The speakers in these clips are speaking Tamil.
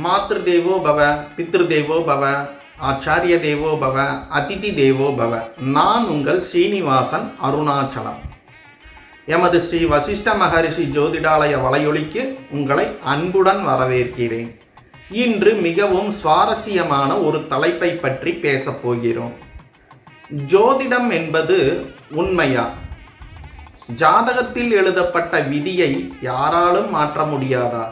மாத்ரு தேவோ பவ, பித்ரு தேவோ பவ, ஆச்சாரிய தேவோ பவ, அதிதி தேவோ பவ. நான் உங்கள் ஸ்ரீனிவாசன் அருணாச்சலம். எமது ஸ்ரீ வசிஷ்ட மகரிஷி ஜோதிடாலய வலையொலிக்கு உங்களை அன்புடன் வரவேற்கிறேன். இன்று மிகவும் சுவாரஸ்யமான ஒரு தலைப்பை பற்றி பேசப் போகிறோம். ஜோதிடம் என்பது உண்மையா? ஜாதகத்தில் எழுதப்பட்ட விதியை யாராலும் மாற்ற முடியாதா?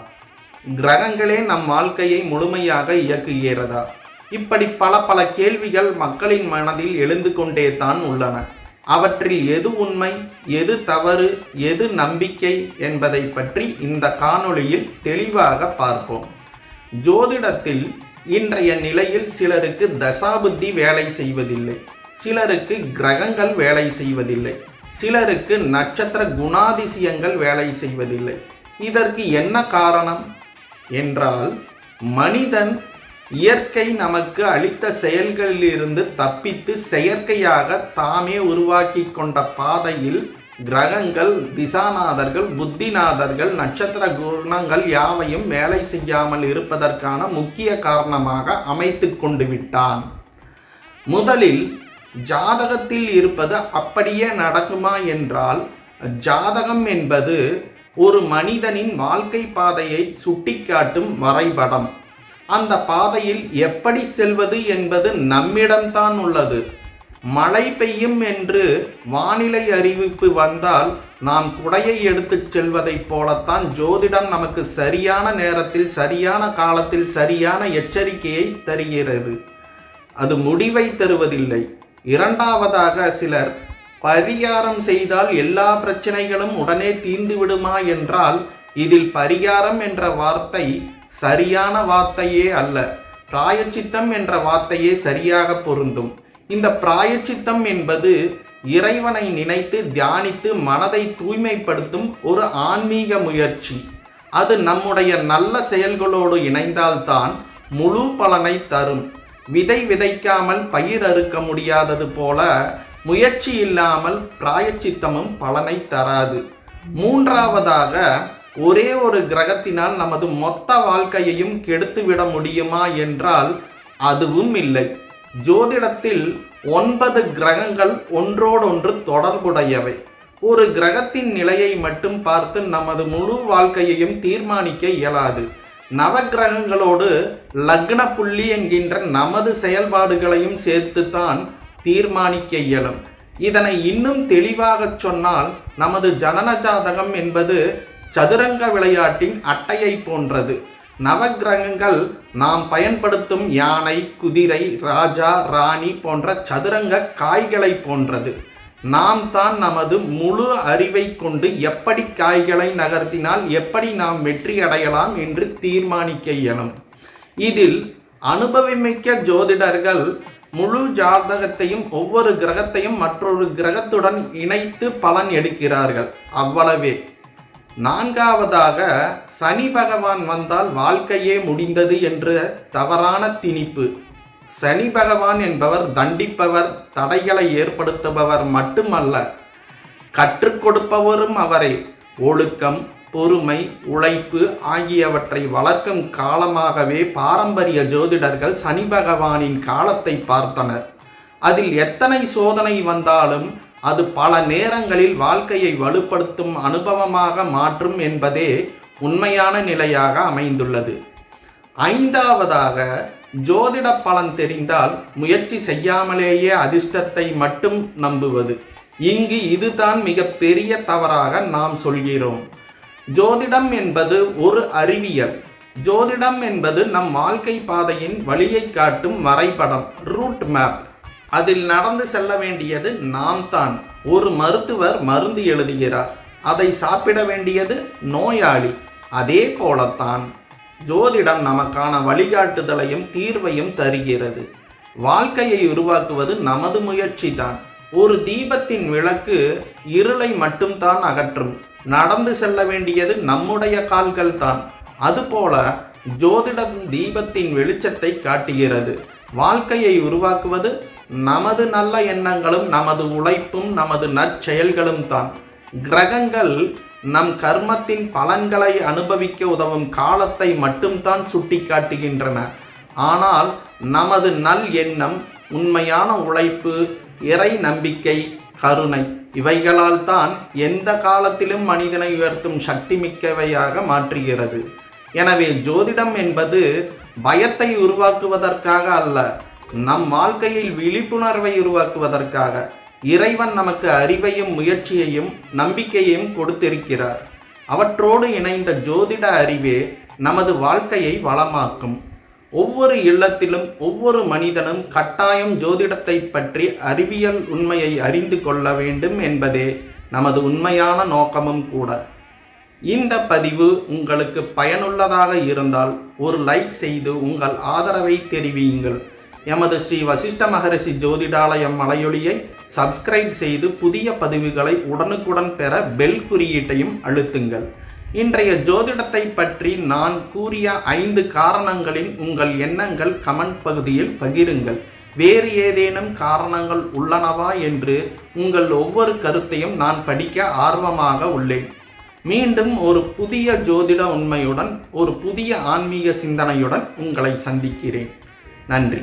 கிரகங்களே நம் வாழ்க்கையை முழுமையாக இயக்குகிறதா? இப்படி பல கேள்விகள் மக்களின் மனதில் எழுந்து கொண்டே தான் உள்ளன. அவற்றில் எது உண்மை, எது தவறு, எது நம்பிக்கை என்பதை பற்றி இந்த காணொளியில் தெளிவாக பார்ப்போம். ஜோதிடத்தில் இன்றைய நிலையில் சிலருக்கு தசாபுத்தி வேலை செய்வதில்லை, சிலருக்கு கிரகங்கள் வேலை செய்வதில்லை, சிலருக்கு நட்சத்திர குணாதிசயங்கள் வேலை செய்வதில்லை. இதற்கு என்ன காரணம் என்றால், மனிதன் இயற்கை நமக்கு அளித்த செயல்களிலிருந்து தப்பித்து செயற்கையாக தாமே உருவாக்கி கொண்ட பாதையில் கிரகங்கள், திசாநாதர்கள், புத்திநாதர்கள், நட்சத்திர குணங்கள் யாவையும் வேலை செய்யாமல் இருப்பதற்கான முக்கிய காரணமாக அமைத்து கொண்டு விட்டான். முதலில் ஜாதகத்தில் இருப்பது அப்படியே நடக்குமா என்றால், ஜாதகம் என்பது ஒரு மனிதனின் வாழ்க்கை பாதையை சுட்டிக்காட்டும் வரைபடம். அந்த பாதையில் எப்படி செல்வது என்பது நம்மிடம்தான் உள்ளது. மழை பெய்யும் என்று வானிலை அறிவிப்பு வந்தால் நாம் குடையை எடுத்துச் செல்வதைப் போலத்தான் ஜோதிடம் நமக்கு சரியான நேரத்தில், சரியான காலத்தில் சரியான எச்சரிக்கையை தருகிறது. அது முடிவை தருவதில்லை. இரண்டாவதாக, சிலர் பரிகாரம் செய்தால் எல்லா பிரச்சனைகளும் உடனே தீர்ந்து விடுமா என்றால், இதில் பரிகாரம் என்ற வார்த்தை சரியான வார்த்தையே அல்ல. பிராயச்சித்தம் என்ற வார்த்தையே சரியாக பொருந்தும். இந்த பிராயச்சித்தம் என்பது இறைவனை நினைத்து தியானித்து மனதை தூய்மைப்படுத்தும் ஒரு ஆன்மீக முயற்சி. அது நம்முடைய நல்ல செயல்களோடு இணைந்தால்தான் முழு பலனை தரும். விதை விதைக்காமல் பயிர் அறுக்க முடியாதது போல முயற்சி இல்லாமல் பிராயச்சித்தமும் பலனை தராது. மூன்றாவதாக, ஒரே ஒரு கிரகத்தினால் நமது மொத்த வாழ்க்கையையும் கெடுத்துவிட முடியுமா என்றால் அதுவும் இல்லை. ஜோதிடத்தில் 9 கிரகங்கள் ஒன்றோடொன்று தொடர்புடையவை. ஒரு கிரகத்தின் நிலையை மட்டும் பார்த்து நமது முழு வாழ்க்கையையும் தீர்மானிக்க இயலாது. நவகிரகங்களோடு லக்ன புள்ளி என்கின்ற நமது செயல்பாடுகளையும் சேர்த்துத்தான் தீர்மானிக்க இயலும். இதனை இன்னும் தெளிவாக சொன்னால், நமது ஜனன ஜாதகம் என்பது சதுரங்க விளையாட்டின் அட்டையை போன்றது. நவகிரகங்கள் நாம் பயன்படுத்தும் யானை, குதிரை, ராஜா, ராணி போன்ற சதுரங்க காய்களை போன்றது. நாம் தான் நமது முழு அறிவை கொண்டு எப்படி காய்களை நகர்த்தினால் எப்படி நாம் வெற்றி அடையலாம் என்று தீர்மானிக்க இயலும். இதில் அனுபவமிக்க ஜோதிடர்கள் முழு ஜாதகத்தையும் ஒவ்வொரு கிரகத்தையும் மற்றொரு கிரகத்துடன் இணைத்து பலன் எடுக்கிறார்கள். அவ்வளவே. நான்காவதாக, சனி பகவான் வந்தால் வாழ்க்கையே முடிந்தது என்ற தவறான திணிப்பு. சனி பகவான் என்பவர் தண்டிப்பவர், தடைகளை ஏற்படுத்துபவர் மட்டுமல்ல, கற்றுக் கொடுப்பவரும் அவரே. ஒழுக்கம், பொறுமை, உழைப்பு ஆகியவற்றை வளர்க்கும் காலமாகவே பாரம்பரிய ஜோதிடர்கள் சனி பகவானின் காலத்தை பார்த்தனர். அதில் எத்தனை சோதனை வந்தாலும் அது பல நேரங்களில் வாழ்க்கையை வலுப்படுத்தும் அனுபவமாக மாற்றும் என்பதே உண்மையான நிலையாக அமைந்துள்ளது. ஐந்தாவதாக, ஜோதிட பலன் தெரிந்தால் முயற்சி செய்யாமலேயே அதிர்ஷ்டத்தை மட்டும் நம்புவது. இங்கு இதுதான் மிக பெரிய தவறாக நாம் சொல்கிறோம். ஜோதிடம் என்பது ஒரு அறிவியல். ஜோதிடம் என்பது நம் வாழ்க்கை பாதையின் வழியை காட்டும் வரைபடம், ரூட் மேப். அதில் நடந்து செல்ல வேண்டியது நாம் தான். ஒரு மருத்துவர் மருந்து எழுதுகிறார், அதை சாப்பிட வேண்டியது நோயாளி. அதே போலத்தான் ஜோதிடம் நமக்கான வழிகாட்டுதலையும் தீர்வையும் தருகிறது. வாழ்க்கையை உருவாக்குவது நமது முயற்சி தான். ஒரு தீபத்தின் விளக்கு இருளை மட்டும்தான் அகற்றும். நடந்து செல்ல வேண்டியது நம்முடைய கால்கள் தான். அதுபோல ஜோதிடம் தீபத்தின் வெளிச்சத்தை காட்டுகிறது. வாழ்க்கையை உருவாக்குவது நமது நல்ல எண்ணங்களும் நமது உழைப்பும் நமது நற்செயல்களும் தான். கிரகங்கள் நம் கர்மத்தின் பலன்களை அனுபவிக்க உதவும் காலத்தை மட்டும்தான் சுட்டிக்காட்டுகின்றன. ஆனால் நமது நல் எண்ணம், உண்மையான உழைப்பு, இறை நம்பிக்கை, கருணை இவைகளால் தான் எந்த காலத்திலும் மனிதனை உயர்த்தும் சக்தி மிக்கவையாக மாற்றுகிறது. எனவே ஜோதிடம் என்பது பயத்தை உருவாக்குவதற்காக அல்ல, நம் வாழ்க்கையில் விழிப்புணர்வை உருவாக்குவதற்காக. இறைவன் நமக்கு அறிவையும் முயற்சியையும் நம்பிக்கையையும் கொடுத்திருக்கிறார். அவற்றோடு இணைந்த ஜோதிட அறிவே நமது வாழ்க்கையை வளமாக்கும். ஒவ்வொரு இல்லத்திலும் ஒவ்வொரு மனிதனும் கட்டாயம் ஜோதிடத்தை பற்றி அறிவியல் உண்மையை அறிந்து கொள்ள வேண்டும் என்பதே நமது உண்மையான நோக்கமும் கூட. இந்த பதிவு உங்களுக்கு பயனுள்ளதாக இருந்தால் ஒரு லைக் செய்து உங்கள் ஆதரவை தெரிவியுங்கள். எமது ஸ்ரீ வசிஷ்ட மகரிஷி ஜோதிடாலயம் மலையொலியை சப்ஸ்கிரைப் செய்து புதிய பதிவுகளை உடனுக்குடன் பெற பெல் குறியீட்டையும் அழுத்துங்கள். இன்றைய ஜோதிடத்தை பற்றி நான் கூறிய 5 காரணங்களின் உங்கள் எண்ணங்கள் கமெண்ட் பகுதியில் பகிருங்கள். வேறு ஏதேனும் காரணங்கள் உள்ளனவா என்று உங்கள் ஒவ்வொரு கருத்தையும் நான் படிக்க ஆர்வமாக உள்ளேன். மீண்டும் ஒரு புதிய ஜோதிட உண்மையுடன், ஒரு புதிய ஆன்மீக சிந்தனையுடன் உங்களை சந்திக்கிறேன். நன்றி.